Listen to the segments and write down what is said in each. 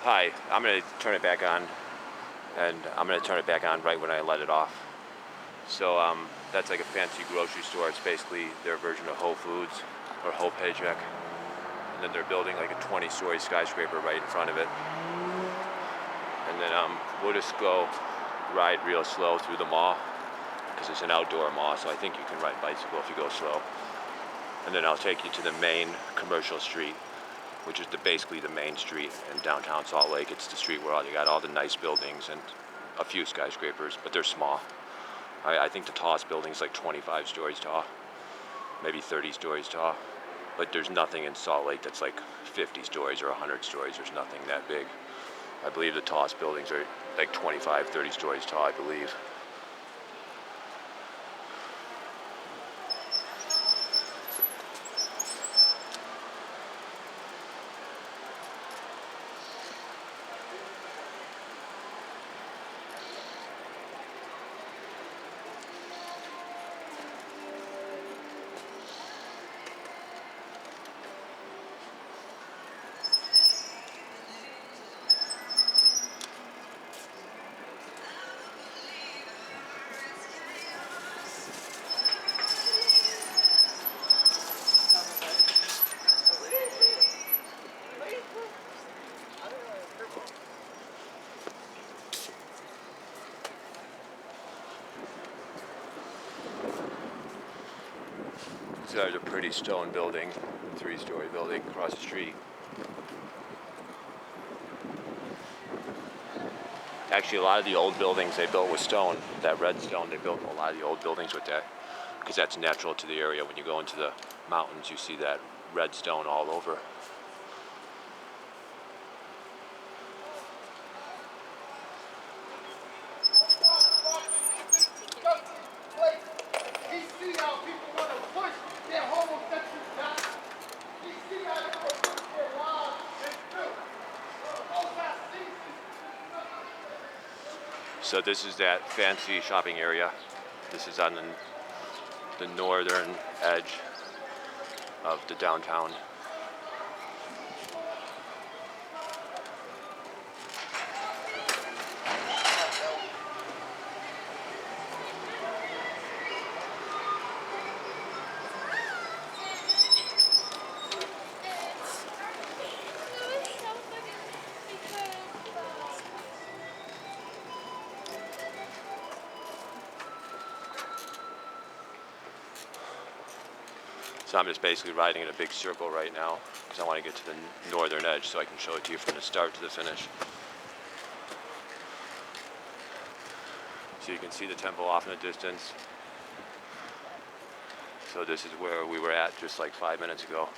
Hi, I'm going to turn it back on, and I'm going to turn it back on right when I let it off. So that's like a fancy grocery store. It's basically their version of Whole Foods or Whole Paycheck. And then they're building like a 20-story skyscraper right in front of it. And then we'll just go ride real slow through the mall because it's an outdoor mall, so I think you can ride bicycle if you go slow. And then I'll take you to the main commercial street, which is basically the main street in downtown Salt Lake. It's the street where you got all the nice buildings and a few skyscrapers, but they're small. I think the tallest building is like 25 stories tall, maybe 30 stories tall. But there's nothing in Salt Lake that's like 50 stories or 100 stories. There's nothing that big. I believe the tallest buildings are like 25, 30 stories tall, I believe. So there's a pretty stone building, 3-story building across the street. Actually, a lot of the old buildings they built with stone, that red stone, they built a lot of the old buildings with that because that's natural to the area. When you go into the mountains, you see that red stone all over. So this is that fancy shopping area. This is on the northern edge of the downtown. So I'm just basically riding in a big circle right now because I want to get to the northern edge so I can show it to you from the start to the finish. So you can see the temple off in the distance. So this is where we were at just like 5 minutes ago.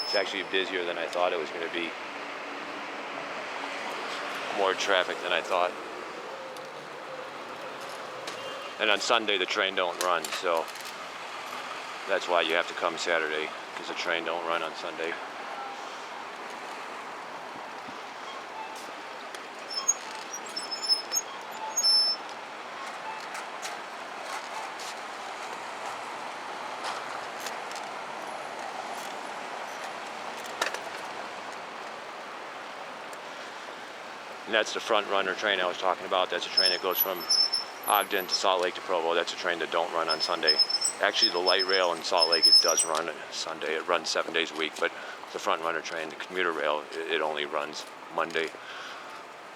It's actually busier than I thought it was going to be. More traffic than I thought. And on Sunday the train don't run, so that's why you have to come Saturday, because the train don't run on Sunday. And that's the front runner train I was talking about. That's a train that goes from Ogden to Salt Lake to Provo. That's a train that don't run on Sunday. Actually, the light rail in Salt Lake, it does run on Sunday. It runs 7 days a week, but the front runner train, the commuter rail, it only runs Monday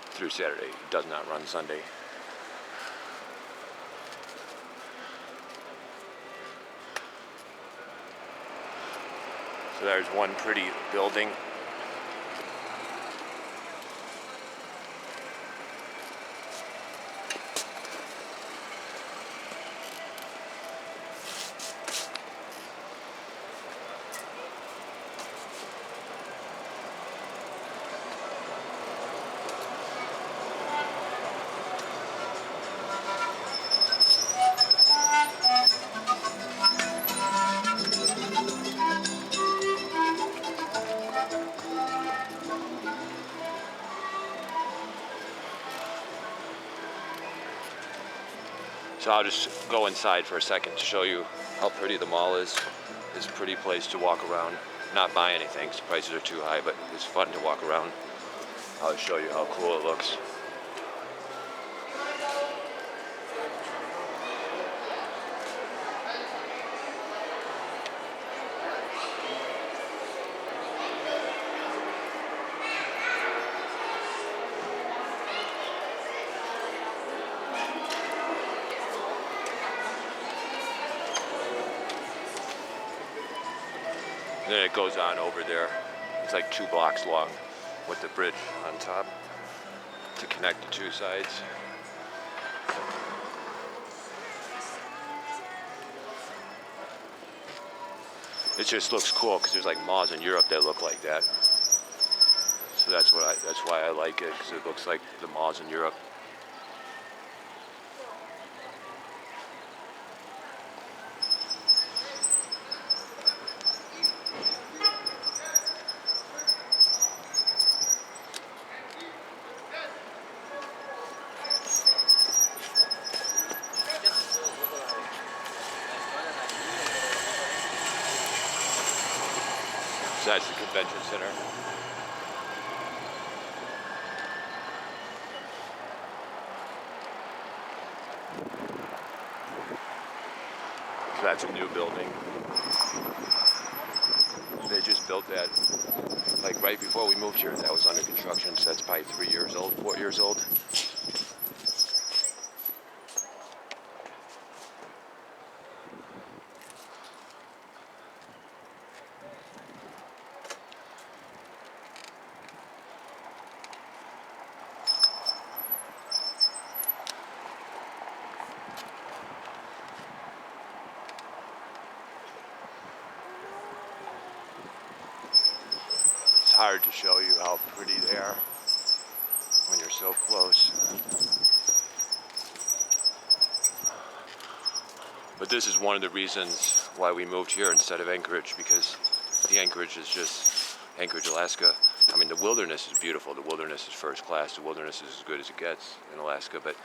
through Saturday. It does not run Sunday. So there's one pretty building. So I'll just go inside for a second to show you how pretty the mall is. It's a pretty place to walk around. Not buy anything because prices are too high, but it's fun to walk around. I'll show you how cool it looks. And then it goes on over there. It's like 2 blocks long with the bridge on top to connect the two sides. It just looks cool because there's like malls in Europe that look like that. So that's why I like it, because it looks like the malls in Europe. So that's the convention center. So that's a new building. They just built that like right before we moved here. That was under construction, so that's probably 3 years old, 4 years old. It's hard to show you how pretty they are when you're so close. But this is one of the reasons why we moved here instead of Anchorage, because the Anchorage is just Anchorage, Alaska. I mean, the wilderness is beautiful. The wilderness is first class. The wilderness is as good as it gets in Alaska. But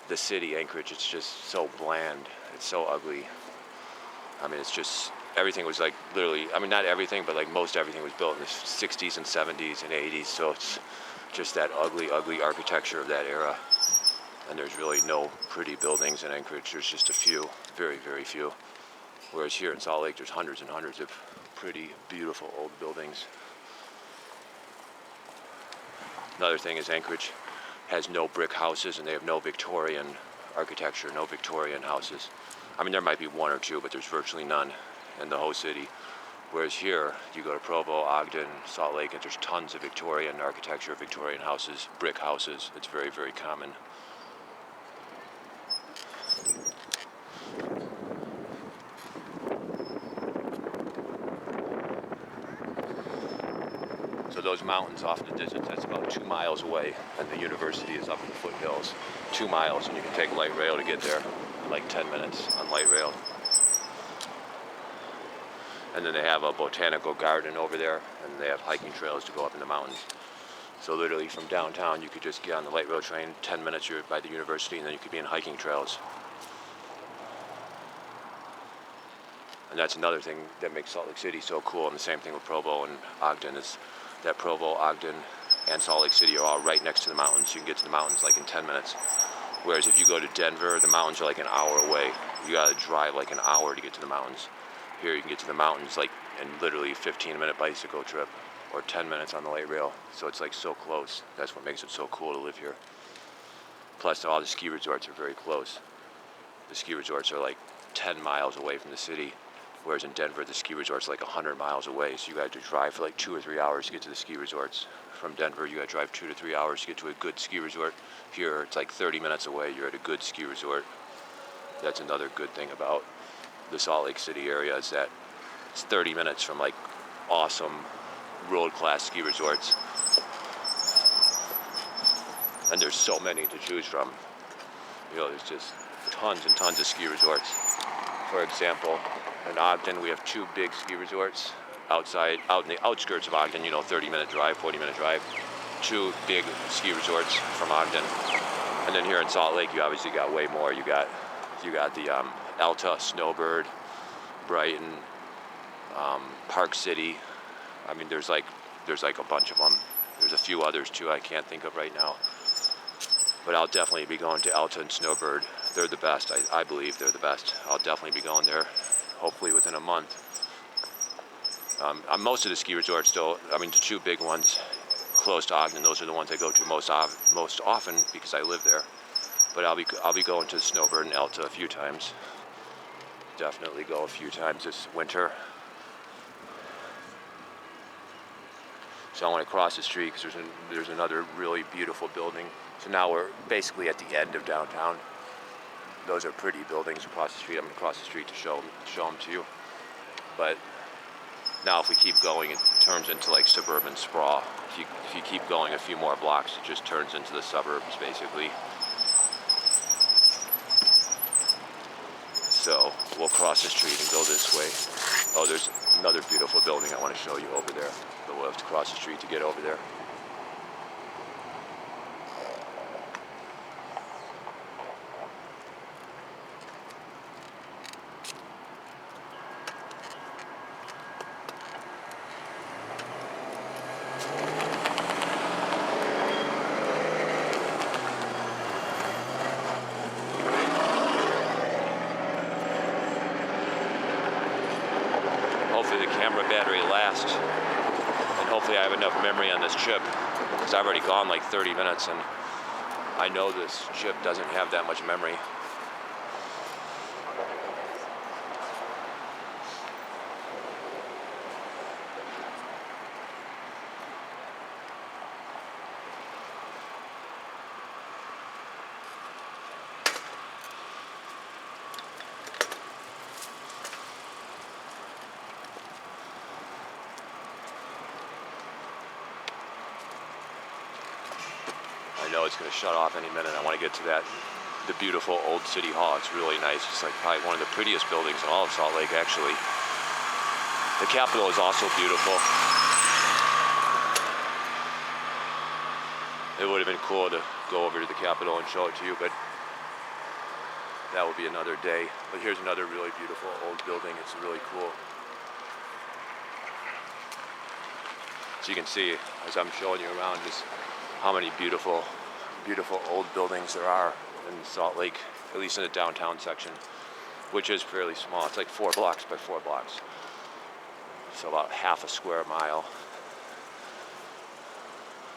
the city, Anchorage, it's just so bland. It's so ugly. I mean, it's just, everything was like literally, I mean, not everything, but like most everything was built in the 60s and 70s and 80s. So it's just that ugly, ugly architecture of that era. And there's really no pretty buildings in Anchorage. There's just a few, very, very few. Whereas here in Salt Lake, there's hundreds and hundreds of pretty, beautiful old buildings. Another thing is Anchorage has no brick houses, and they have no Victorian architecture, no Victorian houses. I mean, there might be one or two, but there's virtually none in the whole city. Whereas here, you go to Provo, Ogden, Salt Lake, and there's tons of Victorian architecture, Victorian houses, brick houses. It's very, very common. So those mountains off in the distance, that's about 2 miles away, and the university is up in the foothills. 2 miles, and you can take light rail to get there in like 10 minutes on light rail. And then they have a botanical garden over there, and they have hiking trails to go up in the mountains. So literally from downtown, you could just get on the light rail train, 10 minutes you're by the university, and then you could be in hiking trails. And that's another thing that makes Salt Lake City so cool, and the same thing with Provo and Ogden is that Provo, Ogden, and Salt Lake City are all right next to the mountains. You can get to the mountains like in 10 minutes. Whereas if you go to Denver, the mountains are like an hour away. You gotta drive like an hour to get to the mountains. Here you can get to the mountains like in literally a 15-minute bicycle trip or 10 minutes on the light rail. So it's like so close. That's what makes it so cool to live here. Plus all the ski resorts are very close. The ski resorts are like 10 miles away from the city. Whereas in Denver, the ski resort's like 100 miles away. So you got to drive for like 2 or 3 hours to get to the ski resorts. From Denver, you got to drive 2 to 3 hours to get to a good ski resort. Here, it's like 30 minutes away. You're at a good ski resort. That's another good thing about the Salt Lake City area, is that it's 30 minutes from like awesome world-class ski resorts. And there's so many to choose from. You know, there's just tons and tons of ski resorts. For example, in Ogden, we have 2 big ski resorts out in the outskirts of Ogden, 30-minute drive, 40-minute drive. 2 big ski resorts from Ogden. And then here in Salt Lake, you obviously got way more. You got You got the Alta, Snowbird, Brighton, Park City. I mean, there's like a bunch of them. There's a few others too I can't think of right now. But I'll definitely be going to Alta and Snowbird. They're the best. I believe they're the best. I'll definitely be going there, hopefully within a month. Most of the ski resorts, though, I mean, the two big ones close to Ogden, those are the ones I go to most often because I live there. But I'll be going to Snowbird and Alta a few times. Definitely go a few times this winter. So I want to cross the street because there's another really beautiful building. So now we're basically at the end of downtown. Those are pretty buildings across the street. I'm going to cross the street to show them to you. But now if we keep going, it turns into like suburban sprawl. If you keep going a few more blocks, it just turns into the suburbs basically. So we'll cross the street and go this way. Oh, there's another beautiful building I want to show you over there. But we'll have to cross the street to get over there. Hopefully the camera battery lasts, and hopefully I have enough memory on this chip, because I've already gone like 30 minutes and I know this chip doesn't have that much memory. I know it's going to shut off any minute. I want to get to the beautiful old city hall. It's really nice. It's like probably one of the prettiest buildings in all of Salt Lake, actually. The Capitol is also beautiful. It would have been cool to go over to the Capitol and show it to you, but that would be another day. But here's another really beautiful old building. It's really cool. So you can see, as I'm showing you around, just how many beautiful old buildings there are in Salt Lake, at least in the downtown section, which is fairly small. It's like 4 blocks by 4 blocks. So about half a square mile.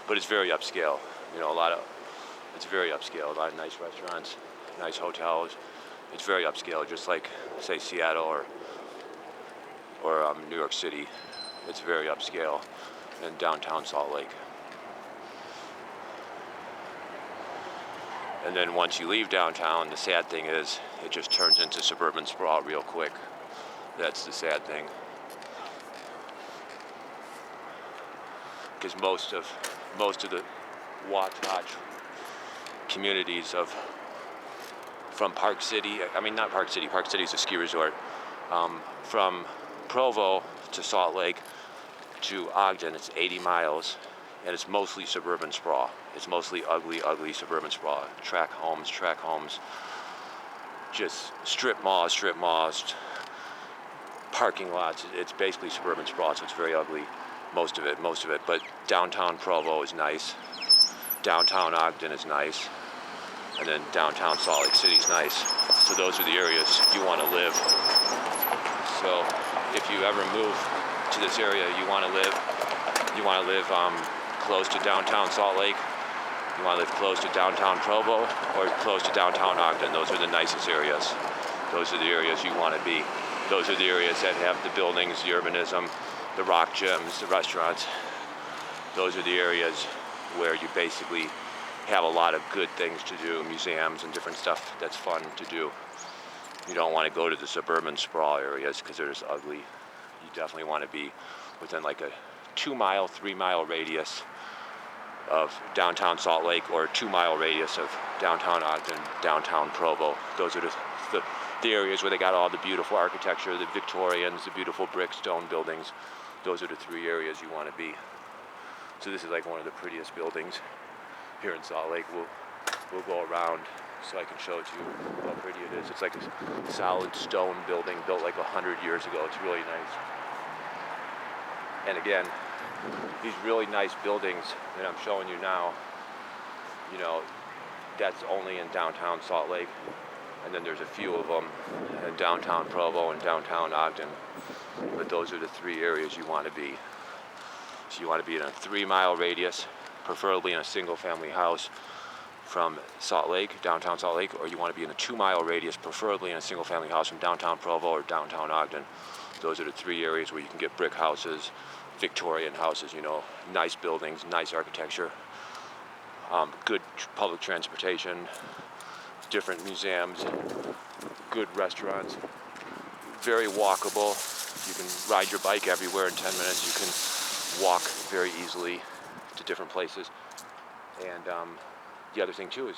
But it's very upscale. You know, it's very upscale. A lot of nice restaurants, nice hotels. It's very upscale, just like, say, Seattle or New York City. It's very upscale in downtown Salt Lake. And then once you leave downtown, the sad thing is it just turns into suburban sprawl real quick. That's the sad thing. Because most of the Wasatch communities from Park City, I mean not Park City, Park City is a ski resort, from Provo to Salt Lake to Ogden, it's 80 miles, and it's mostly suburban sprawl. It's mostly ugly suburban sprawl. Track homes, just strip malls, parking lots. It's basically suburban sprawl, so it's very ugly, most of it. But downtown Provo is nice. Downtown Ogden is nice. And then downtown Salt Lake City is nice. So those are the areas you want to live. So if you ever move to this area, you want to live close to downtown Salt Lake. You want to live close to downtown Provo or close to downtown Ogden. Those are the nicest areas. Those are the areas you want to be. Those are the areas that have the buildings, the urbanism, the rock gyms, the restaurants. Those are the areas where you basically have a lot of good things to do, museums and different stuff that's fun to do. You don't want to go to the suburban sprawl areas because they're just ugly. You definitely want to be within like a 2-mile, 3-mile radius of downtown Salt Lake or a 2-mile radius of downtown Ogden, downtown Provo. Those are the areas where they got all the beautiful architecture, the Victorians, the beautiful brick stone buildings. Those are the 3 areas you want to be. So this is like one of the prettiest buildings here in Salt Lake. We'll go around so I can show it to you how pretty it is. It's like a solid stone building built like 100 years ago. It's really nice. And again, these really nice buildings that I'm showing you now, you know, that's only in downtown Salt Lake. And then there's a few of them in downtown Provo and downtown Ogden. But those are the three areas you want to be. So you want to be in a 3-mile radius, preferably in a single family house from Salt Lake, downtown Salt Lake, or you want to be in a 2-mile radius, preferably in a single family house from downtown Provo or downtown Ogden. Those are the three areas where you can get brick houses, Victorian houses, you know, nice buildings, nice architecture, good public transportation, different museums, good restaurants, very walkable. You can ride your bike everywhere in 10 minutes. You can walk very easily to different places. And the other thing too is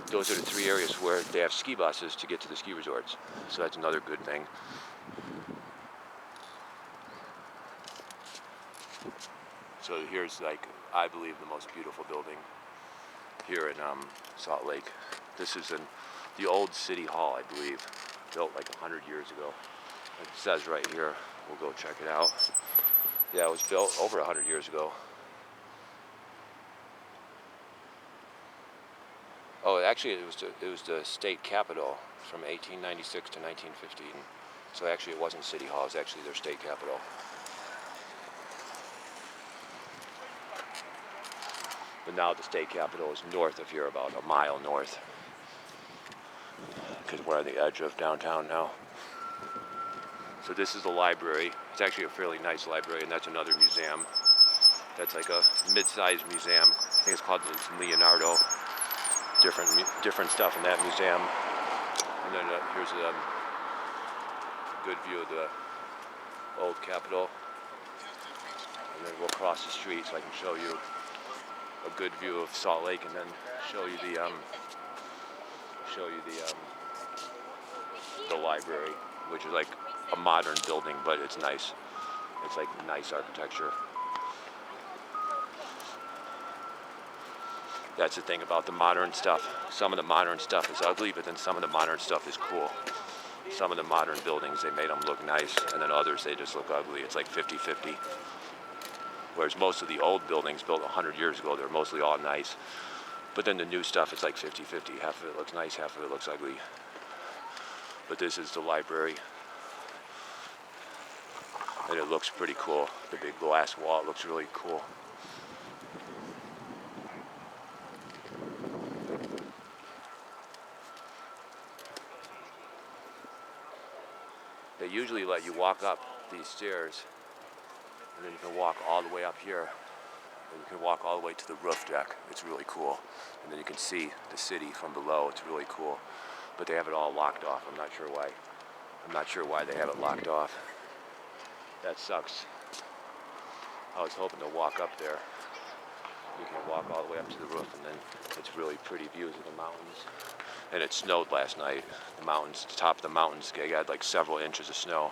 those are the three areas where they have ski buses to get to the ski resorts. So that's another good thing. So here's, like, I believe the most beautiful building here in Salt Lake. This is in the old City Hall, I believe, built like 100 years ago. It says right here. We'll go check it out. Yeah, it was built over 100 years ago. Oh, actually, it was the state capitol from 1896 to 1915. So actually, it wasn't City Hall. It was actually their state capitol. But now the state capitol is north of here, about a mile north, because we're on the edge of downtown now. So this is the library. It's actually a fairly nice library, and that's another museum. That's like a mid-sized museum. I think it's called Leonardo. Different stuff in that museum. And then here's a good view of the old Capitol. And then we'll cross the street so I can show you a good view of Salt Lake, and then show you the library, which is like a modern building, but it's nice. It's like nice architecture. That's the thing about the modern stuff. Some of the modern stuff is ugly, but then some of the modern stuff is cool. Some of the modern buildings, they made them look nice, and then others, they just look ugly. It's like 50-50. Whereas most of the old buildings built 100 years ago, they're mostly all nice. But then the new stuff, it's like 50-50. Half of it looks nice, half of it looks ugly. But this is the library. And it looks pretty cool. The big glass wall looks really cool. They usually let you walk up these stairs, and then you can walk all the way up here, and you can walk all the way to the roof deck. It's really cool. And then you can see the city from below. It's really cool. But they have it all locked off. I'm not sure why. I'm not sure why they have it locked off. That sucks. I was hoping to walk up there. You can walk all the way up to the roof, and then it's really pretty views of the mountains. And it snowed last night. The mountains, the top of the mountains, they got like several inches of snow.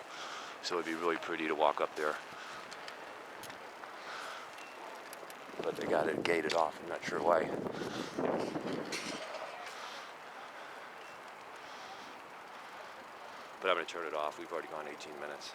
So it'd be really pretty to walk up there. But they got it gated off. I'm not sure why. But I'm going to turn it off. We've already gone 18 minutes.